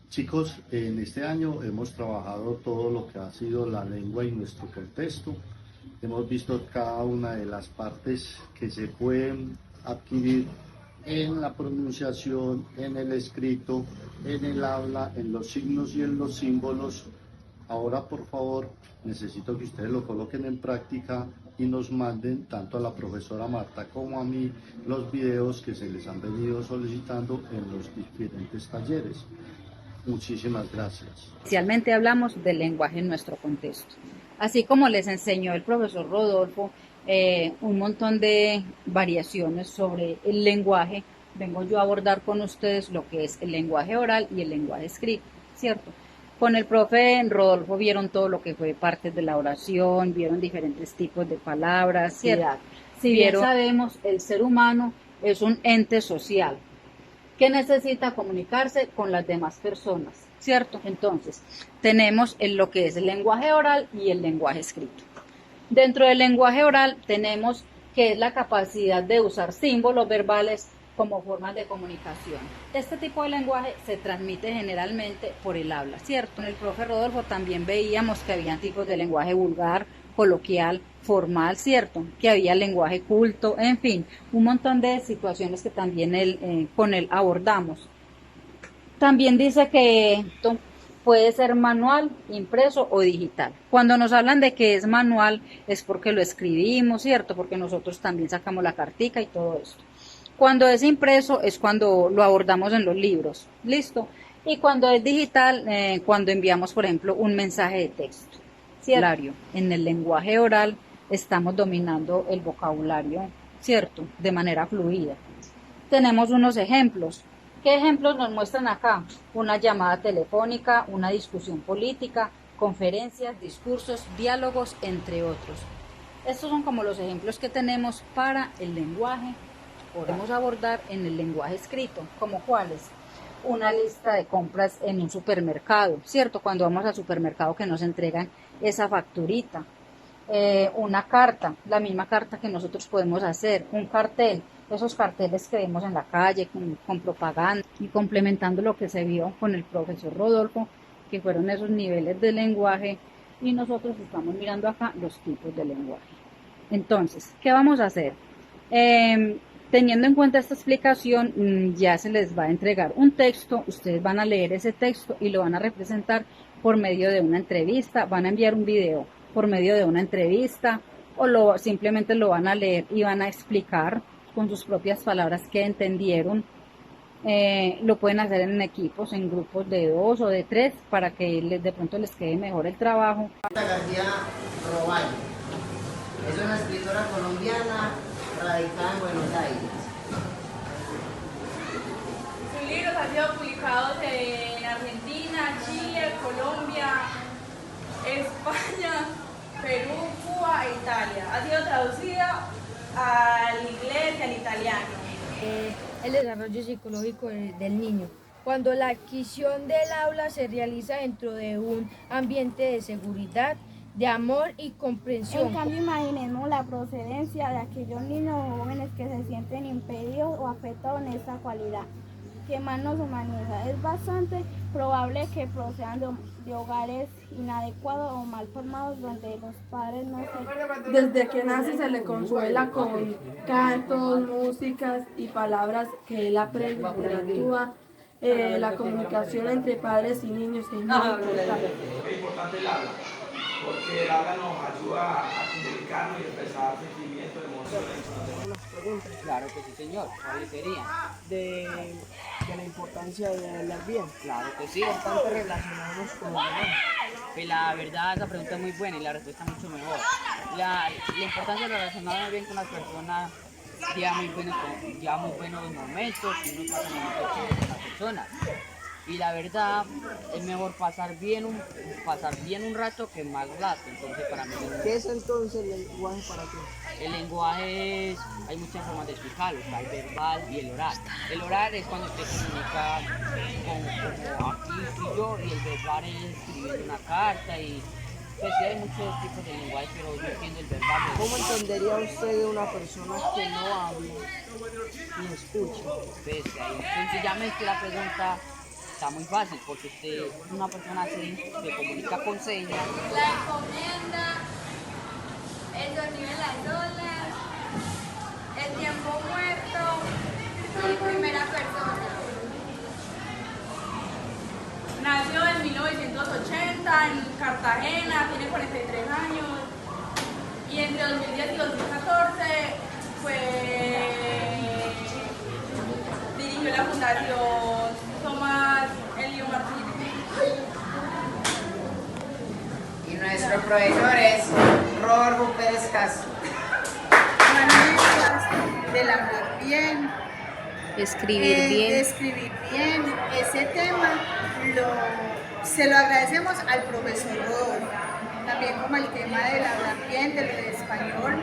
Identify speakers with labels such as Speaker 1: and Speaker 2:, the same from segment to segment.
Speaker 1: Chicos, en este año hemos trabajado todo lo que ha sido la lengua y nuestro contexto. Hemos visto cada una de las partes que se pueden adquirir en la pronunciación, en el escrito, en el habla, en los signos y en los símbolos. Ahora, por favor, necesito que ustedes lo coloquen en práctica y nos manden tanto a la profesora Marta como a mí los videos que se les han venido solicitando en los diferentes talleres. Muchísimas gracias.
Speaker 2: Inicialmente hablamos del lenguaje en nuestro contexto. Así como les enseñó el profesor Rodolfo un montón de variaciones sobre el lenguaje, vengo yo a abordar con ustedes lo que es el lenguaje oral y el lenguaje escrito, ¿cierto? Con el profe Rodolfo vieron todo lo que fue parte de la oración, vieron diferentes tipos de palabras, ¿cierto? Si bien sabemos, el ser humano es un ente social que necesita comunicarse con las demás personas, ¿cierto? Entonces, tenemos lo que es el lenguaje oral y el lenguaje escrito. Dentro del lenguaje oral tenemos que es la capacidad de usar símbolos verbales como formas de comunicación. Este tipo de lenguaje se transmite generalmente por el habla, ¿cierto? En el profe Rodolfo también veíamos que había tipos de lenguaje vulgar, coloquial, formal, ¿cierto? Que había lenguaje culto, en fin, un montón de situaciones que también con él abordamos. También dice que puede ser manual, impreso o digital. Cuando nos hablan de que es manual es porque lo escribimos, ¿cierto? Porque nosotros también sacamos la cartica y todo esto. Cuando es impreso es cuando lo abordamos en los libros, ¿listo? Y cuando es digital, cuando enviamos, por ejemplo, un mensaje de texto. ¿Cierto? En el lenguaje oral estamos dominando el vocabulario, ¿cierto? De manera fluida. Tenemos unos ejemplos. ¿Qué ejemplos nos muestran acá? Una llamada telefónica, una discusión política, conferencias, discursos, diálogos, entre otros. Estos son como los ejemplos que tenemos para el lenguaje. Podemos abordar en el lenguaje escrito, ¿como cuáles? Una lista de compras en un supermercado, ¿cierto? Cuando vamos al supermercado que nos entregan esa facturita. Una carta, la misma carta que nosotros podemos hacer, un cartel, esos carteles que vemos en la calle con propaganda y complementando lo que se vio con el profesor Rodolfo, que fueron esos niveles de lenguaje y nosotros estamos mirando acá los tipos de lenguaje. Entonces, ¿qué vamos a hacer? Teniendo en cuenta esta explicación, ya se les va a entregar un texto, ustedes van a leer ese texto y lo van a representar por medio de una entrevista, van a enviar un video por medio de una entrevista o simplemente lo van a leer y van a explicar con sus propias palabras qué entendieron. Lo pueden hacer en equipos, en grupos de 2 o de 3 para que de pronto les quede mejor el trabajo.
Speaker 3: García Roballo es una escritora colombiana radicada en Buenos Aires.
Speaker 4: Sus libros han sido publicados en Argentina, Chile, Colombia, España, Perú, Cuba e Italia. Ha sido traducida al inglés y al italiano.
Speaker 5: El desarrollo psicológico del niño. Cuando la adquisición del aula se realiza dentro de un ambiente de seguridad, de amor y comprensión.
Speaker 6: En cambio, imaginemos la procedencia de aquellos niños o jóvenes que se sienten impedidos o afectados en esta cualidad, que más nos humaniza. Es bastante probable que procedan de hogares inadecuados o mal formados donde los padres no se...
Speaker 7: Desde que nace se le consuela con cantos, músicas y palabras que él aprende y actúa. La comunicación entre padres y niños es muy importante.
Speaker 8: Es importante el habla, porque el habla nos ayuda a comunicarnos y expresar sentimientos, emociones.
Speaker 9: Claro que sí, señor. ¿Cuáles serían?
Speaker 10: De la importancia de hablar bien.
Speaker 9: Claro que sí.
Speaker 10: Es importante relacionarnos con los demás.
Speaker 9: Pues la verdad, esa pregunta es muy buena y la respuesta mucho mejor. La importancia de relacionarnos bien con las personas lleva muy buenos momentos y uno pasa momentos con las personas. Y la verdad, es mejor pasar bien un rato que mal rato. Entonces, para mí,
Speaker 10: ¿qué es entonces el lenguaje para ti?
Speaker 9: el lenguaje hay muchas formas de explicarlo, está el verbal y el oral. El oral es cuando usted comunica como aquí y yo, y el verbal es escribiendo una carta y pues sí hay muchos tipos de lenguaje, pero yo entiendo el verbal.
Speaker 10: ¿Cómo entendería usted de una persona que no habla ni escucha?
Speaker 9: Pues ahí sencillamente la pregunta está muy fácil porque usted es una persona así, se comunica con señas.
Speaker 11: La encomienda, el sonido en las olas, el tiempo muerto y primera persona.
Speaker 4: Nació en 1980 en Cartagena, tiene 43 años y entre 2010 y 2014 dirigió la Fundación Tomás Elio Martínez.
Speaker 3: Y nuestro profesor es Rodolfo Pérez Castro.
Speaker 12: Maneras del hablar bien,
Speaker 2: Escribir bien.
Speaker 12: escribir bien. Ese tema se lo agradecemos al profesor Rodolfo. También como el tema del hablar bien, de lo de español,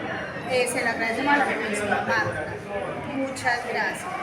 Speaker 12: se lo agradecemos a la profesora Marta. Muchas gracias.